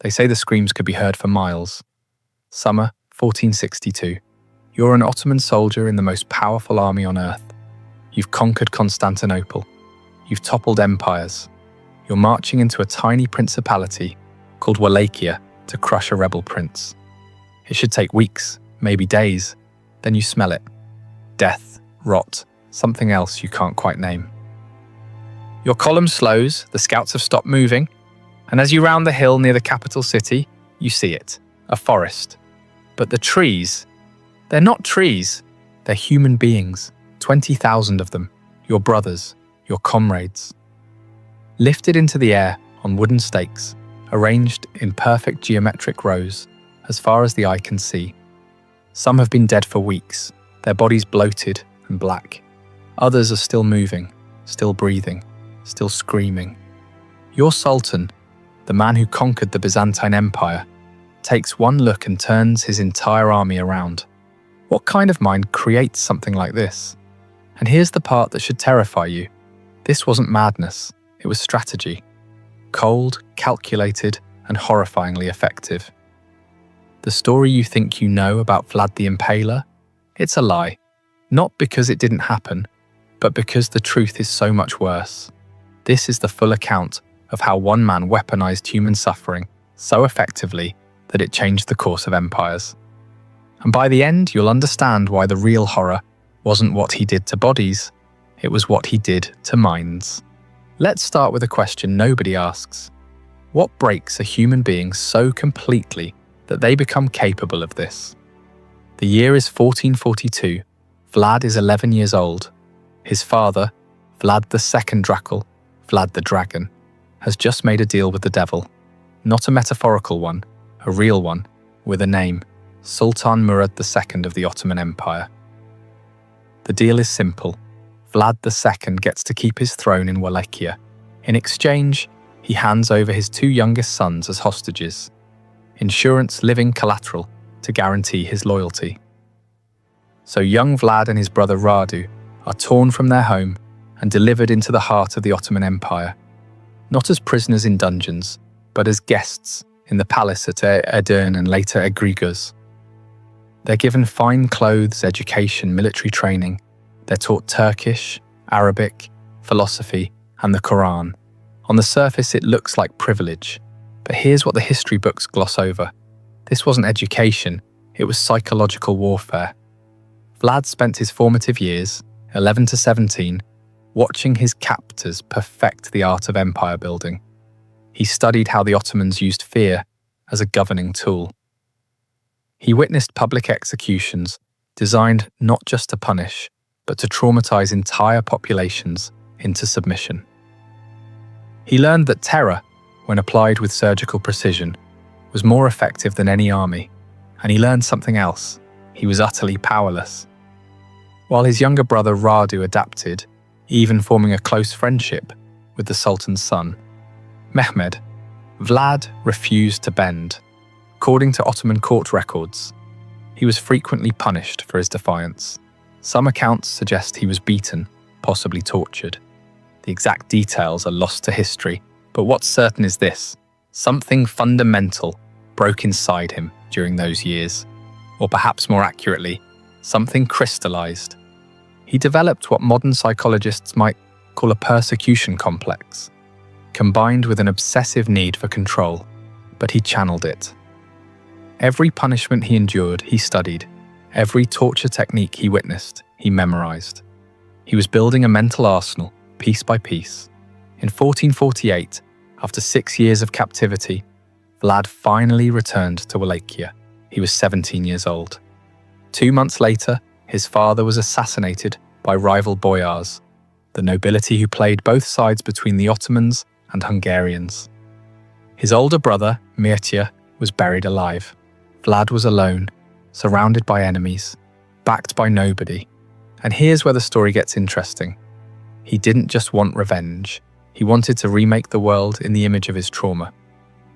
They say the screams could be heard for miles. Summer 1462. You're an Ottoman soldier in the most powerful army on earth. You've conquered Constantinople. You've toppled empires. You're marching into a tiny principality called Wallachia to crush a rebel prince. It should take weeks, maybe days. Then you smell it. Death, rot, something else you can't quite name. Your column slows, the scouts have stopped moving, and as you round the hill near the capital city, you see it, a forest. But the trees, they're not trees, they're human beings, 20,000 of them, your brothers, your comrades. Lifted into the air on wooden stakes, arranged in perfect geometric rows, as far as the eye can see. Some have been dead for weeks, their bodies bloated and black. Others are still moving, still breathing, still screaming. Your Sultan, the man who conquered the Byzantine Empire, takes one look and turns his entire army around. What kind of mind creates something like this? And here's the part that should terrify you. This wasn't madness, it was strategy. Cold, calculated, and horrifyingly effective. The story you think you know about Vlad the Impaler? It's a lie. Not because it didn't happen, but because the truth is so much worse. This is the full account of how one man weaponized human suffering so effectively that it changed the course of empires. And by the end, you'll understand why the real horror wasn't what he did to bodies, it was what he did to minds. Let's start with a question nobody asks. What breaks a human being so completely that they become capable of this? The year is 1442. Vlad is 11 years old. His father, Vlad II Dracul, Vlad the Dragon, has just made a deal with the devil. Not a metaphorical one, a real one, with a name, Sultan Murad II of the Ottoman Empire. The deal is simple. Vlad II gets to keep his throne in Wallachia. In exchange, he hands over his two youngest sons as hostages. Insurance living collateral to guarantee his loyalty. So young Vlad and his brother Radu are torn from their home and delivered into the heart of the Ottoman Empire. Not as prisoners in dungeons, but as guests in the palace at Edirne and later Egriguz. They're given fine clothes, education, military training. They're taught Turkish, Arabic, philosophy, and the Quran. On the surface, it looks like privilege. But here's what the history books gloss over. This wasn't education, it was psychological warfare. Vlad spent his formative years, 11 to 17, watching his captors perfect the art of empire building. He studied how the Ottomans used fear as a governing tool. He witnessed public executions designed not just to punish, but to traumatize entire populations into submission. He learned that terror, when applied with surgical precision, was more effective than any army, and he learned something else. He was utterly powerless. While his younger brother Radu adapted, even forming a close friendship with the Sultan's son, Mehmed, Vlad refused to bend. According to Ottoman court records, he was frequently punished for his defiance. Some accounts suggest he was beaten, possibly tortured. The exact details are lost to history, but what's certain is this: something fundamental broke inside him during those years. Or perhaps more accurately, something crystallized. He developed what modern psychologists might call a persecution complex, combined with an obsessive need for control, but he channeled it. Every punishment he endured, he studied. Every torture technique he witnessed, he memorized. He was building a mental arsenal, piece by piece. In 1448, after 6 years of captivity, Vlad finally returned to Wallachia. He was 17 years old. 2 months later, his father was assassinated by rival boyars, the nobility who played both sides between the Ottomans and Hungarians. His older brother, Mircea, was buried alive. Vlad was alone, surrounded by enemies, backed by nobody. And here's where the story gets interesting. He didn't just want revenge. He wanted to remake the world in the image of his trauma.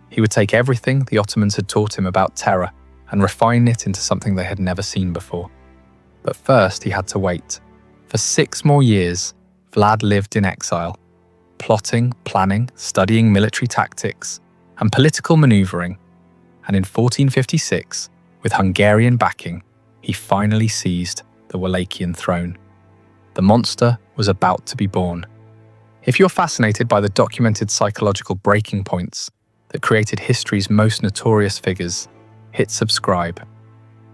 He would take everything the Ottomans had taught him about terror and refine it into something they had never seen before. But first, he had to wait. For 6 more years, Vlad lived in exile, plotting, planning, studying military tactics, and political maneuvering, and in 1456, with Hungarian backing, he finally seized the Wallachian throne. The monster was about to be born. If you're fascinated by the documented psychological breaking points that created history's most notorious figures, hit subscribe.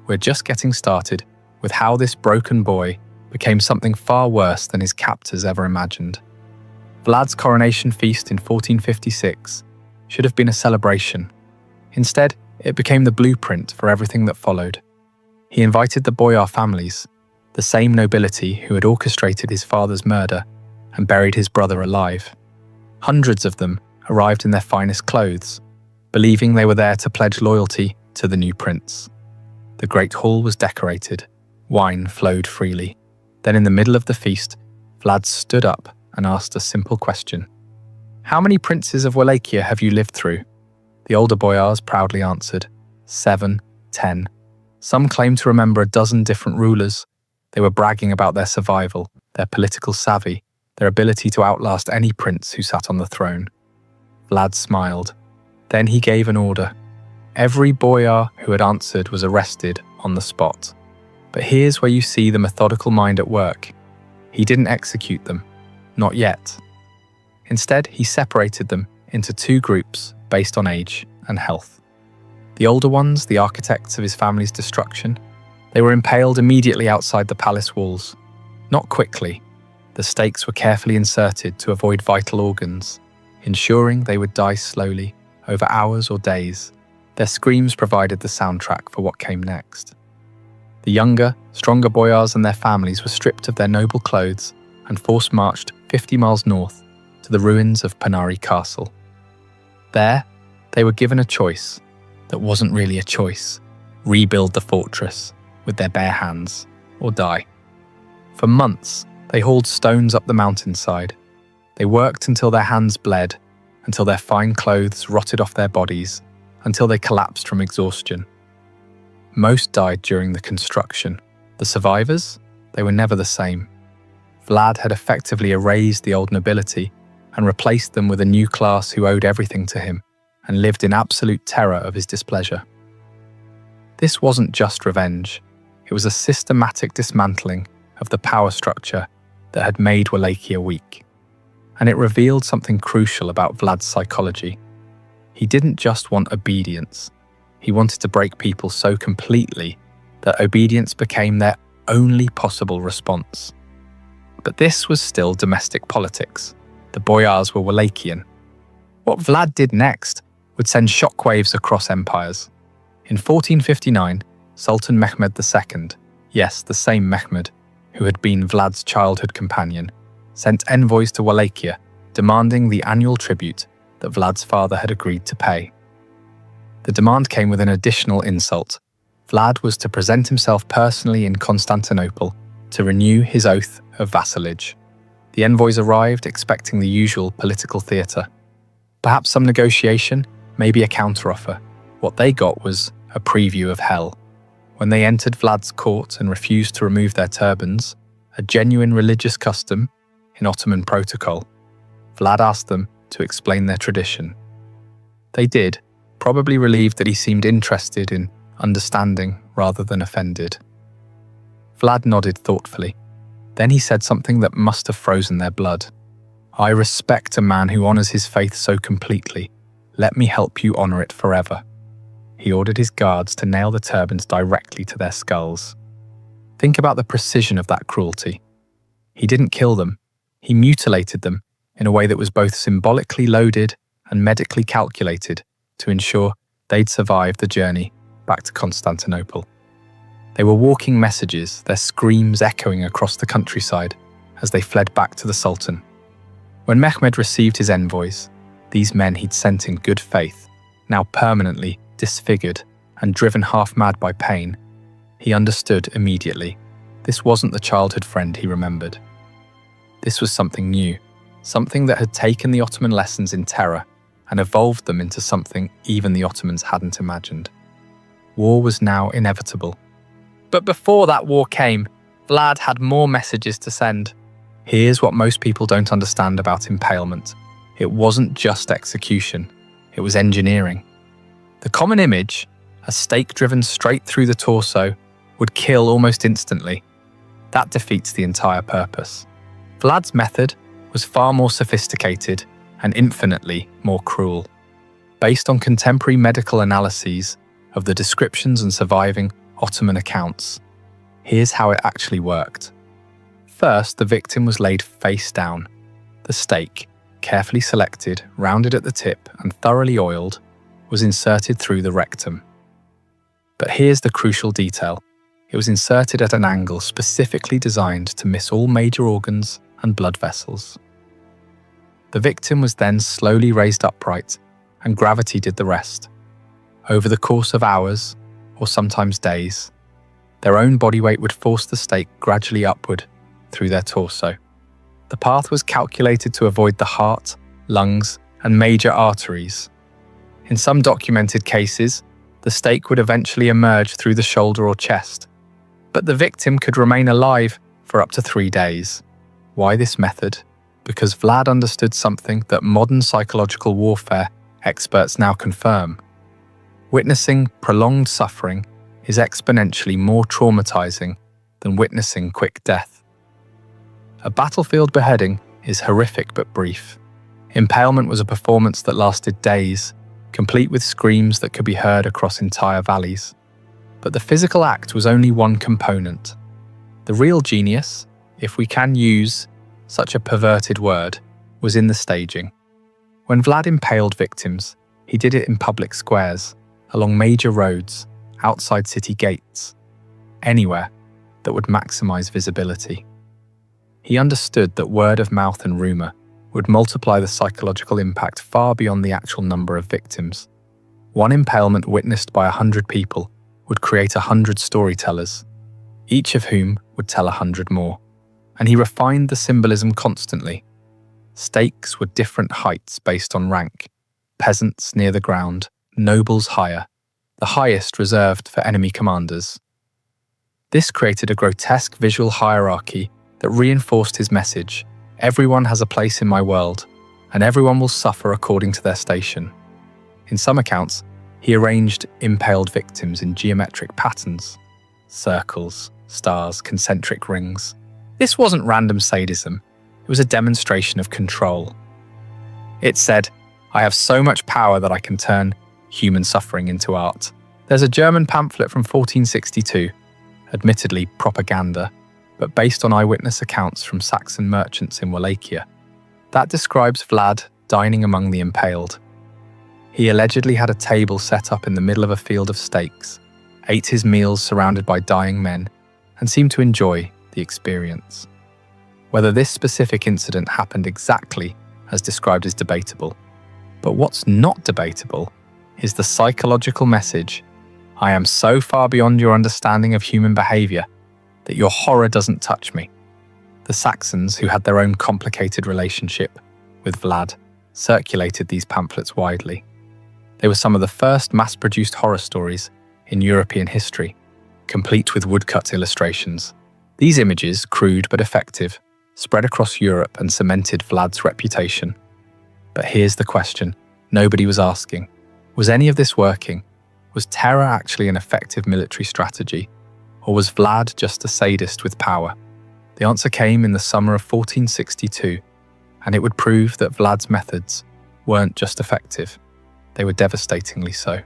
We're just getting started with how this broken boy became something far worse than his captors ever imagined. Vlad's coronation feast in 1456 should have been a celebration. Instead, it became the blueprint for everything that followed. He invited the boyar families, the same nobility who had orchestrated his father's murder and buried his brother alive. Hundreds of them arrived in their finest clothes, believing they were there to pledge loyalty to the new prince. The great hall was decorated. Wine flowed freely. Then in the middle of the feast, Vlad stood up and asked a simple question. "How many princes of Wallachia have you lived through?" The older boyars proudly answered, 7, 10. Some claimed to remember a dozen different rulers. They were bragging about their survival, their political savvy, their ability to outlast any prince who sat on the throne. Vlad smiled. Then he gave an order. Every boyar who had answered was arrested on the spot. But here's where you see the methodical mind at work. He didn't execute them. Not yet. Instead, he separated them into 2 groups based on age and health. The older ones, the architects of his family's destruction, they were impaled immediately outside the palace walls. Not quickly. The stakes were carefully inserted to avoid vital organs, ensuring they would die slowly, over hours or days. Their screams provided the soundtrack for what came next. The younger, stronger boyars and their families were stripped of their noble clothes and force-marched 50 miles north to the ruins of Panari Castle. There, they were given a choice that wasn't really a choice: rebuild the fortress with their bare hands or die. For months, they hauled stones up the mountainside. They worked until their hands bled, until their fine clothes rotted off their bodies, until they collapsed from exhaustion. Most died during the construction. The survivors? They were never the same. Vlad had effectively erased the old nobility and replaced them with a new class who owed everything to him and lived in absolute terror of his displeasure. This wasn't just revenge. It was a systematic dismantling of the power structure that had made Wallachia weak. And it revealed something crucial about Vlad's psychology. He didn't just want obedience. He wanted to break people so completely that obedience became their only possible response. But this was still domestic politics. The boyars were Wallachian. What Vlad did next would send shockwaves across empires. In 1459, Sultan Mehmed II, yes, the same Mehmed, who had been Vlad's childhood companion, sent envoys to Wallachia, demanding the annual tribute that Vlad's father had agreed to pay. The demand came with an additional insult. Vlad was to present himself personally in Constantinople to renew his oath of vassalage. The envoys arrived expecting the usual political theatre. Perhaps some negotiation, maybe a counteroffer. What they got was a preview of hell. When they entered Vlad's court and refused to remove their turbans, a genuine religious custom in Ottoman protocol, Vlad asked them to explain their tradition. They did, probably relieved that he seemed interested in understanding rather than offended. Vlad nodded thoughtfully. Then he said something that must have frozen their blood. "I respect a man who honors his faith so completely. Let me help you honor it forever." He ordered his guards to nail the turbans directly to their skulls. Think about the precision of that cruelty. He didn't kill them. He mutilated them in a way that was both symbolically loaded and medically calculated to ensure they'd survive the journey back to Constantinople. They were walking messages, their screams echoing across the countryside as they fled back to the Sultan. When Mehmed received his envoys, these men he'd sent in good faith, now permanently disfigured and driven half-mad by pain, he understood immediately. This wasn't the childhood friend he remembered. This was something new, something that had taken the Ottoman lessons in terror and evolved them into something even the Ottomans hadn't imagined. War was now inevitable. But before that war came, Vlad had more messages to send. Here's what most people don't understand about impalement. It wasn't just execution. it was engineering. The common image, a stake driven straight through the torso, would kill almost instantly. That defeats the entire purpose. Vlad's method was far more sophisticated and infinitely more cruel. Based on contemporary medical analyses of the descriptions and surviving Ottoman accounts, here's how it actually worked. First, the victim was laid face down. The stake, carefully selected, rounded at the tip, and thoroughly oiled, was inserted through the rectum. But here's the crucial detail. It was inserted at an angle specifically designed to miss all major organs and blood vessels. The victim was then slowly raised upright, and gravity did the rest. Over the course of hours, or sometimes days, their own body weight would force the stake gradually upward through their torso. The path was calculated to avoid the heart, lungs, and major arteries. In some documented cases, the stake would eventually emerge through the shoulder or chest, but the victim could remain alive for up to 3 days. Why this method? Because Vlad understood something that modern psychological warfare experts now confirm. Witnessing prolonged suffering is exponentially more traumatizing than witnessing quick death. A battlefield beheading is horrific but brief. Impalement was a performance that lasted days, complete with screams that could be heard across entire valleys. But the physical act was only one component. The real genius, if we can use such a perverted word, was in the staging. When Vlad impaled victims, he did it in public squares, along major roads, outside city gates, anywhere that would maximize visibility. He understood that word of mouth and rumor would multiply the psychological impact far beyond the actual number of victims. One impalement witnessed by 100 people would create 100 storytellers, each of whom would tell 100 more. And he refined the symbolism constantly. Stakes were different heights based on rank, peasants near the ground, nobles higher, the highest reserved for enemy commanders. This created a grotesque visual hierarchy that reinforced his message: everyone has a place in my world, and everyone will suffer according to their station. In some accounts, he arranged impaled victims in geometric patterns: circles, stars, concentric rings. This wasn't random sadism, it was a demonstration of control. It said, I have so much power that I can turn human suffering into art. There's a German pamphlet from 1462, admittedly propaganda, but based on eyewitness accounts from Saxon merchants in Wallachia, that describes Vlad dining among the impaled. He allegedly had a table set up in the middle of a field of stakes, ate his meals surrounded by dying men, and seemed to enjoy the experience. Whether this specific incident happened exactly as described is debatable, but what's not debatable is the psychological message: I am so far beyond your understanding of human behavior that your horror doesn't touch me. The Saxons, who had their own complicated relationship with Vlad, circulated these pamphlets widely. They were some of the first mass-produced horror stories in European history, complete with woodcut illustrations. These images, crude but effective, spread across Europe and cemented Vlad's reputation. But here's the question nobody was asking. Was any of this working? Was terror actually an effective military strategy? Or was Vlad just a sadist with power? The answer came in the summer of 1462, and it would prove that Vlad's methods weren't just effective, they were devastatingly so.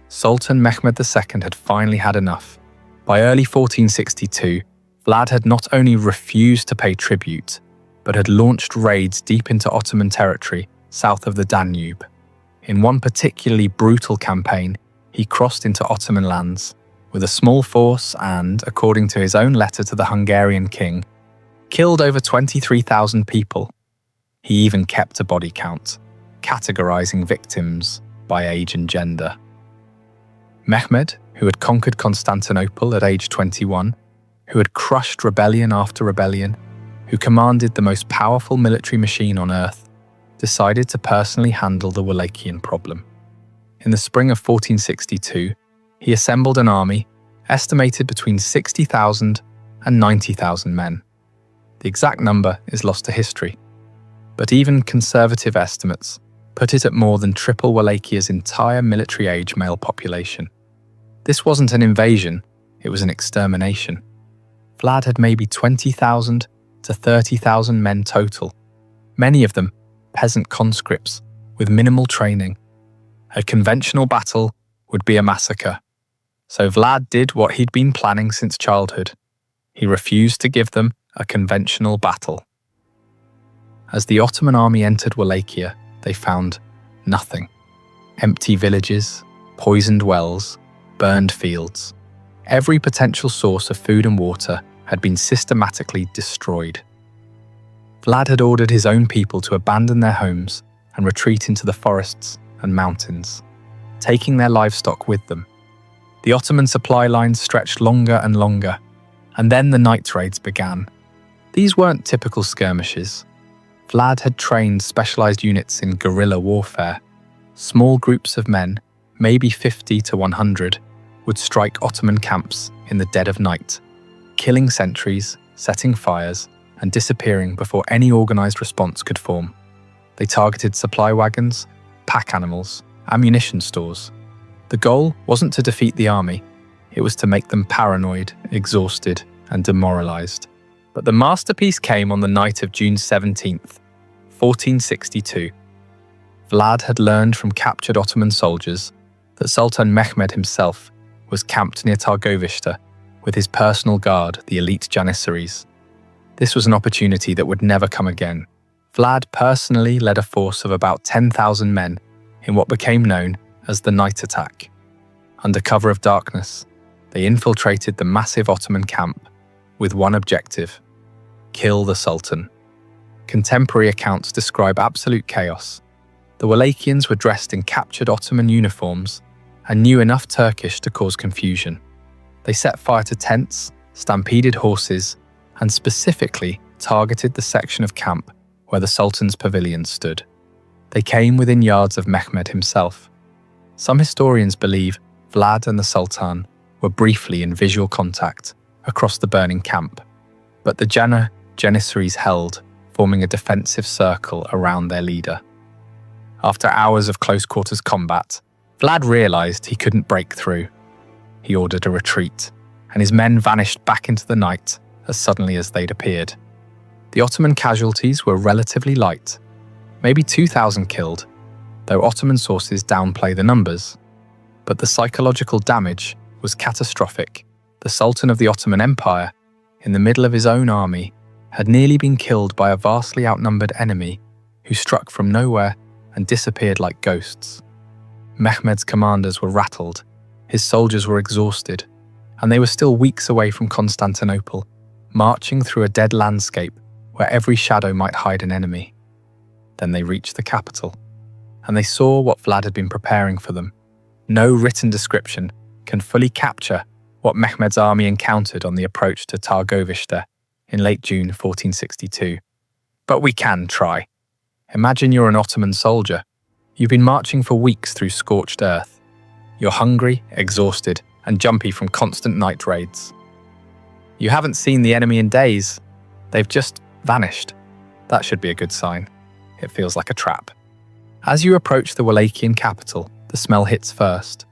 Sultan Mehmed II had finally had enough. By early 1462, Vlad had not only refused to pay tribute, but had launched raids deep into Ottoman territory south of the Danube. In one particularly brutal campaign, he crossed into Ottoman lands with a small force and, according to his own letter to the Hungarian king, killed over 23,000 people. He even kept a body count, categorizing victims by age and gender. Mehmed, who had conquered Constantinople at age 21, who had crushed rebellion after rebellion, who commanded the most powerful military machine on earth, decided to personally handle the Wallachian problem. In the spring of 1462, he assembled an army estimated between 60,000 and 90,000 men. The exact number is lost to history, but even conservative estimates put it at more than triple Walachia's entire military-age male population. This wasn't an invasion, it was an extermination. Vlad had maybe 20,000 to 30,000 men total, many of them peasant conscripts with minimal training. A conventional battle would be a massacre. So Vlad did what he'd been planning since childhood. He refused to give them a conventional battle. As the Ottoman army entered Wallachia, they found nothing. Empty villages, poisoned wells, burned fields. Every potential source of food and water had been systematically destroyed. Vlad had ordered his own people to abandon their homes and retreat into the forests and mountains, taking their livestock with them. The Ottoman supply lines stretched longer and longer, and then the night raids began. These weren't typical skirmishes. Vlad had trained specialized units in guerrilla warfare. Small groups of men, maybe 50 to 100, would strike Ottoman camps in the dead of night, killing sentries, setting fires, and disappearing before any organized response could form. They targeted supply wagons, pack animals, ammunition stores. The goal wasn't to defeat the army, it was to make them paranoid, exhausted, and demoralized. But the masterpiece came on the night of June 17th, 1462. Vlad had learned from captured Ottoman soldiers that Sultan Mehmed himself was camped near Targovishte with his personal guard, the elite Janissaries. This was an opportunity that would never come again. Vlad personally led a force of about 10,000 men in what became known as the night attack. Under cover of darkness, they infiltrated the massive Ottoman camp with one objective: kill the Sultan. Contemporary accounts describe absolute chaos. The Wallachians were dressed in captured Ottoman uniforms and knew enough Turkish to cause confusion. They set fire to tents, stampeded horses, and specifically targeted the section of camp where the Sultan's pavilion stood. They came within yards of Mehmed himself. Some historians believe Vlad and the Sultan were briefly in visual contact across the burning camp, but the Janissaries held, forming a defensive circle around their leader. After hours of close-quarters combat, Vlad realized he couldn't break through. He ordered a retreat, and his men vanished back into the night as suddenly as they'd appeared. The Ottoman casualties were relatively light, maybe 2,000 killed, though Ottoman sources downplay the numbers. But the psychological damage was catastrophic. The Sultan of the Ottoman Empire, in the middle of his own army, had nearly been killed by a vastly outnumbered enemy who struck from nowhere and disappeared like ghosts. Mehmed's commanders were rattled, his soldiers were exhausted, and they were still weeks away from Constantinople, marching through a dead landscape where every shadow might hide an enemy. Then they reached the capital, and they saw what Vlad had been preparing for them. No written description can fully capture what Mehmed's army encountered on the approach to Targovishte in late June 1462. But we can try. Imagine you're an Ottoman soldier. You've been marching for weeks through scorched earth. You're hungry, exhausted, and jumpy from constant night raids. You haven't seen the enemy in days. They've just vanished. That should be a good sign. It feels like a trap. As you approach the Wallachian capital, the smell hits first.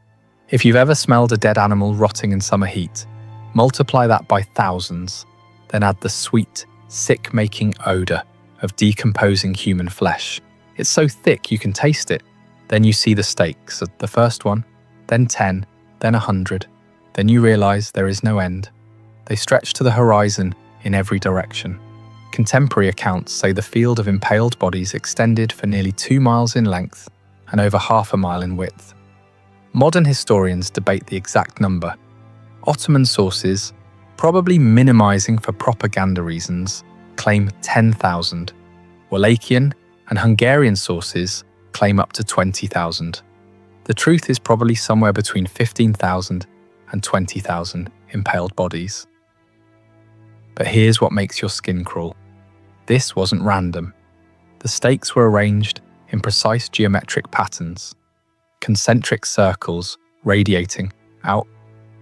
If you've ever smelled a dead animal rotting in summer heat, multiply that by thousands, then add the sweet, sick-making odor of decomposing human flesh. It's so thick you can taste it. Then you see the stakes, the first one, then 10, then 100. Then you realize there is no end. They stretch to the horizon in every direction. Contemporary accounts say the field of impaled bodies extended for nearly 2 miles in length and over half a mile in width. Modern historians debate the exact number. Ottoman sources, probably minimizing for propaganda reasons, claim 10,000. Wallachian and Hungarian sources claim up to 20,000. The truth is probably somewhere between 15,000 and 20,000 impaled bodies. But here's what makes your skin crawl. This wasn't random. The stakes were arranged in precise geometric patterns, concentric circles radiating out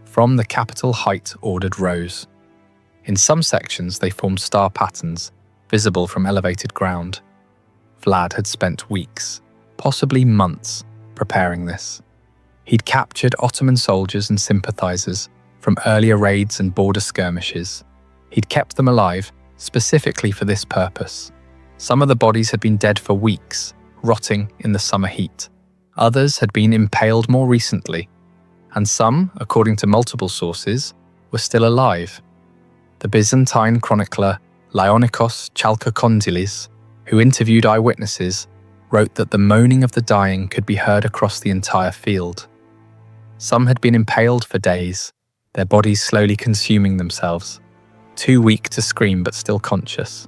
from the capital height ordered rows. In some sections they formed star patterns, visible from elevated ground. Vlad had spent weeks possibly months, preparing this. He'd captured Ottoman soldiers and sympathizers from earlier raids and border skirmishes. He'd kept them alive specifically for this purpose. Some of the bodies had been dead for weeks, rotting in the summer heat. Others had been impaled more recently, and some, according to multiple sources, were still alive. The Byzantine chronicler Leonikos Chalkokondylis, who interviewed eyewitnesses, wrote that the moaning of the dying could be heard across the entire field. Some had been impaled for days, their bodies slowly consuming themselves, too weak to scream but still conscious.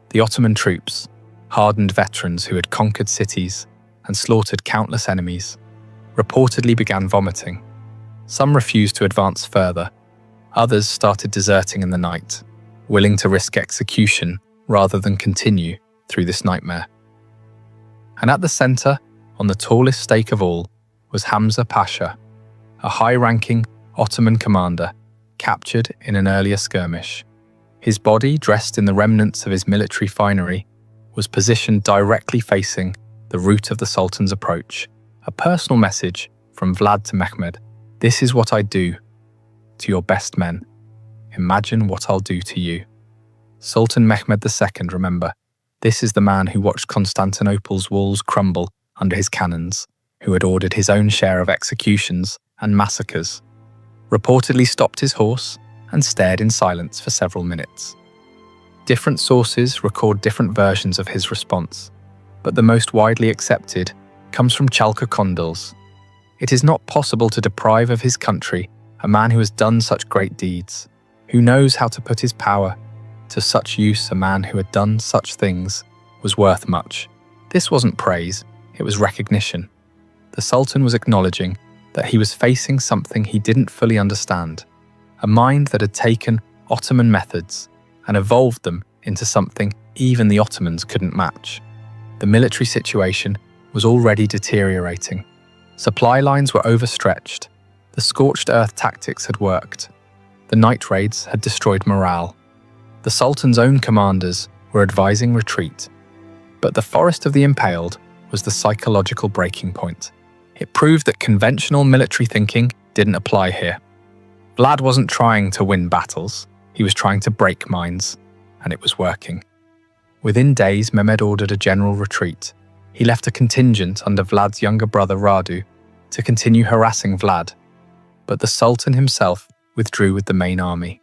The Ottoman troops, hardened veterans who had conquered cities and slaughtered countless enemies, reportedly began vomiting. Some refused to advance further. Others started deserting in the night, willing to risk execution rather than continue through this nightmare. And at the center, on the tallest stake of all, was Hamza Pasha, a high-ranking Ottoman commander captured in an earlier skirmish. His body, dressed in the remnants of his military finery, was positioned directly facing the route of the Sultan's approach, a personal message from Vlad to Mehmed. "This is what I do to your best men. Imagine what I'll do to you." Sultan Mehmed II, remember, this is the man who watched Constantinople's walls crumble under his cannons, who had ordered his own share of executions and massacres, reportedly stopped his horse and stared in silence for several minutes. Different sources record different versions of his response, but the most widely accepted comes from Chalkokondylis. It is not possible to deprive of his country a man who has done such great deeds, who knows how to put his power to such use. A man who had done such things was worth much. This wasn't praise, it was recognition. The Sultan was acknowledging that he was facing something he didn't fully understand, a mind that had taken Ottoman methods and evolved them into something even the Ottomans couldn't match. The military situation was already deteriorating. Supply lines were overstretched. The scorched earth tactics had worked. The night raids had destroyed morale. The Sultan's own commanders were advising retreat. But the forest of the impaled was the psychological breaking point. It proved that conventional military thinking didn't apply here. Vlad wasn't trying to win battles, he was trying to break minds, and it was working. Within days, Mehmed ordered a general retreat. He left a contingent under Vlad's younger brother Radu to continue harassing Vlad, but the Sultan himself withdrew with the main army.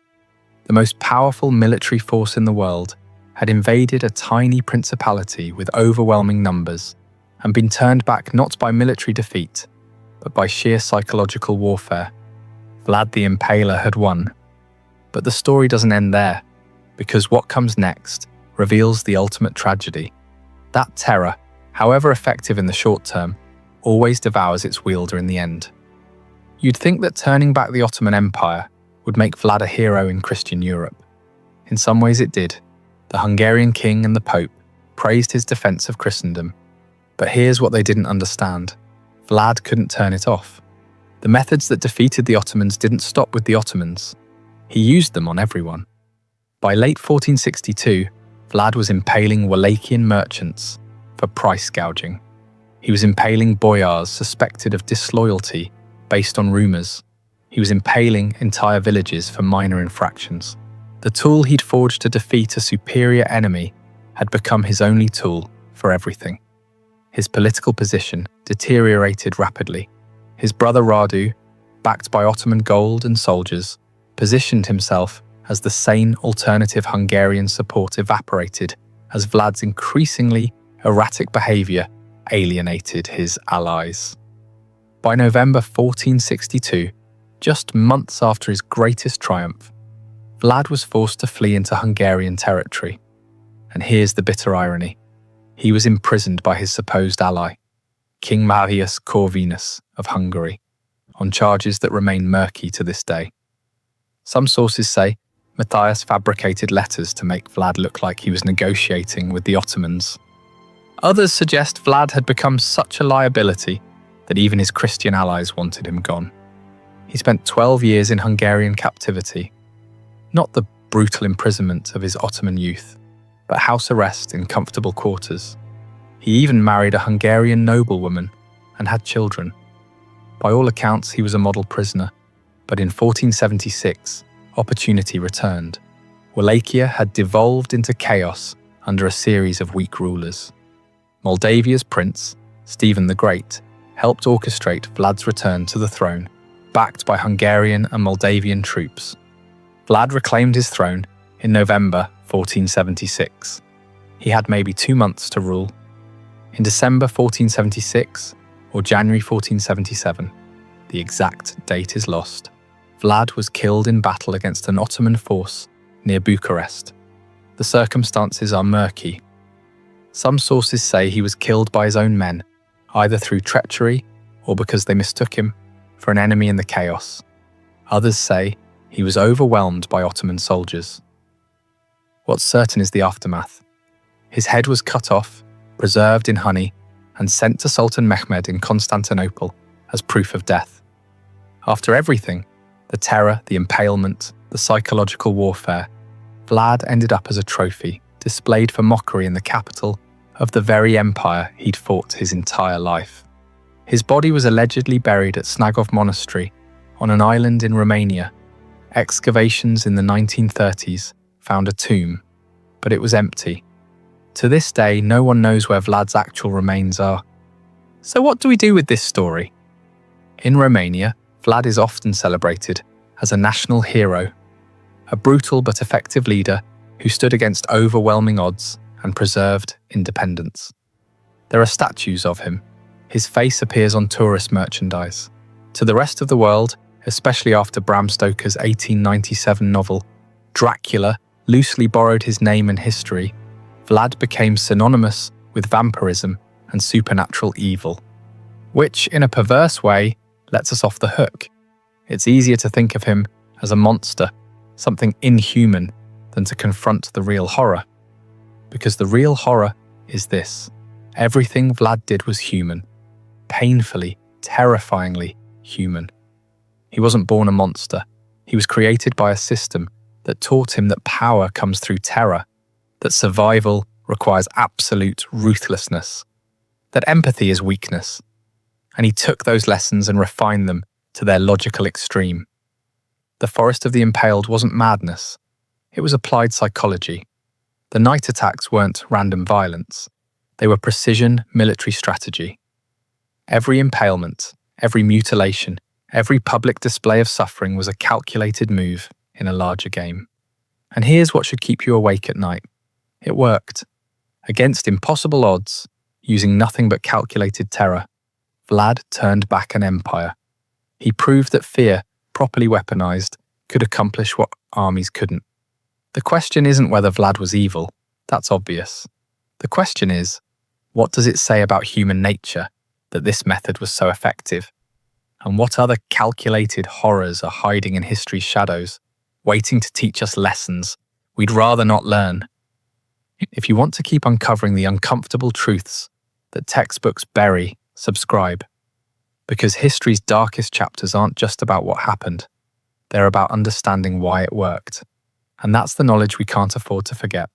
The most powerful military force in the world had invaded a tiny principality with overwhelming numbers and been turned back not by military defeat, but by sheer psychological warfare. Vlad the Impaler had won. But the story doesn't end there, because what comes next reveals the ultimate tragedy. That terror, however effective in the short term, always devours its wielder in the end. You'd think that turning back the Ottoman Empire would make Vlad a hero in Christian Europe. In some ways it did. The Hungarian king and the Pope praised his defense of Christendom. But here's what they didn't understand. Vlad couldn't turn it off. The methods that defeated the Ottomans didn't stop with the Ottomans. He used them on everyone. By late 1462, Vlad was impaling Wallachian merchants for price gouging. He was impaling boyars suspected of disloyalty based on rumours. He was impaling entire villages for minor infractions. The tool he'd forged to defeat a superior enemy had become his only tool for everything. His political position deteriorated rapidly. His brother Radu, backed by Ottoman gold and soldiers, positioned himself as the sane alternative. Hungarian support evaporated as Vlad's increasingly erratic behaviour alienated his allies. By November 1462, just months after his greatest triumph, Vlad was forced to flee into Hungarian territory. And here's the bitter irony. He was imprisoned by his supposed ally, King Marius Corvinus of Hungary, on charges that remain murky to this day. Some sources say Matthias fabricated letters to make Vlad look like he was negotiating with the Ottomans. Others suggest Vlad had become such a liability that even his Christian allies wanted him gone. He spent 12 years in Hungarian captivity, not the brutal imprisonment of his Ottoman youth, but house arrest in comfortable quarters. He He even married a Hungarian noblewoman and had children. By all accounts, he was a model prisoner, but in 1476, opportunity returned. Wallachia had devolved into chaos under a series of weak rulers. Moldavia's prince, Stephen the Great, helped orchestrate Vlad's return to the throne, backed by Hungarian and Moldavian troops. Vlad reclaimed his throne in November 1476. He had maybe 2 months to rule. In December 1476 or January 1477, the exact date is lost, Vlad was killed in battle against an Ottoman force near Bucharest. The circumstances are murky. Some sources say he was killed by his own men, either through treachery or because they mistook him for an enemy in the chaos. Others say he was overwhelmed by Ottoman soldiers. What's certain is the aftermath. His head was cut off, preserved in honey, and sent to Sultan Mehmed in Constantinople as proof of death. After everything, the terror, the impalement, the psychological warfare, Vlad ended up as a trophy, displayed for mockery in the capital of the very empire he'd fought his entire life. His body was allegedly buried at Snagov Monastery on an island in Romania. Excavations in the 1930s found a tomb, but it was empty. To this day, no one knows where Vlad's actual remains are. So what do we do with this story? In Romania, Vlad is often celebrated as a national hero, a brutal but effective leader who stood against overwhelming odds and preserved independence. There are statues of him. His face appears on tourist merchandise. To the rest of the world, especially after Bram Stoker's 1897 novel, Dracula loosely borrowed his name and history, Vlad became synonymous with vampirism and supernatural evil, which, in a perverse way, lets us off the hook. It's easier to think of him as a monster, something inhuman, than to confront the real horror. Because the real horror is this: everything Vlad did was human, painfully, terrifyingly human. He wasn't born a monster. He was created by a system that taught him that power comes through terror, that survival requires absolute ruthlessness, that empathy is weakness. And he took those lessons and refined them to their logical extreme. The Forest of the Impaled wasn't madness. It was applied psychology. The night attacks weren't random violence. They were precision military strategy. Every impalement, every mutilation, every public display of suffering was a calculated move in a larger game. And here's what should keep you awake at night. It worked. Against impossible odds, using nothing but calculated terror, Vlad turned back an empire. He proved that fear, properly weaponized, could accomplish what armies couldn't. The question isn't whether Vlad was evil. That's obvious. The question is, what does it say about human nature that this method was so effective? And what other calculated horrors are hiding in history's shadows, waiting to teach us lessons we'd rather not learn? If you want to keep uncovering the uncomfortable truths that textbooks bury, subscribe. Because history's darkest chapters aren't just about what happened. They're about understanding why it worked. And that's the knowledge we can't afford to forget.